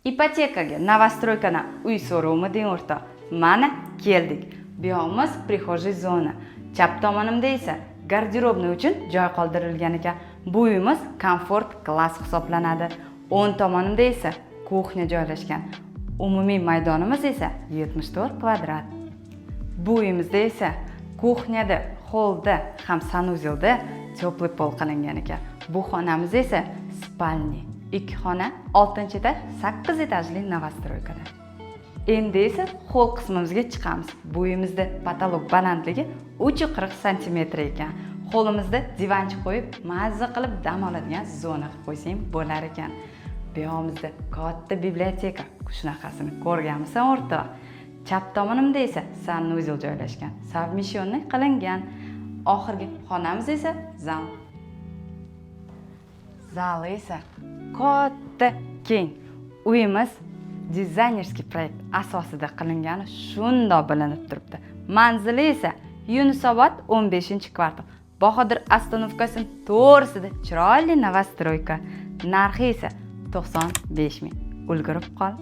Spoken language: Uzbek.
Ipotekaga novostroykadan uy so'rovmi deng o'rtoq. Mana keldik. Bu yog'imiz prixожий zona. Chap tomonimda esa garderobni uchun joy qoldirilgan ekan. Bu uyimiz komfort klass hisoblanadi. O'ng tomonimda esa kuxnya joylashgan. Umumiy maydonimiz esa 74 kvadrat. Bu uyimizda esa kuxnyada, holda ham sanuzelda teplый pol qilingan ekan. Bu xonamiz esa spalni. 2 xona, 6-etaj, 8 etajli novostroykada. Endi esa hol qismimizga chiqamiz. Bu uyimizda patolog balandligi 340 cm ekan. Holimizda divanchi qo'yib, mazza qilib dam oladigan zona qilib qo'ysang bo'lar ekan. Bu yog'imizda katta biblioteka, shunaqasini ko'rganmisan o'rtoq. Chap tomonimda esa sanuzel joylashgan, совмещенный qilingan. Oxirgi xonamiz esa zal. Zal esa katta keng. Uyimiz dizaynerskiy proyekt asosida qilingani shundoq bilinib turibdi. Manzili esa Yunusobod 15-kvartal. Bahodir ostanovkasining to'g'risida chiroyli novostroyka. Narxi esa 95 ming. Ulgurib qol.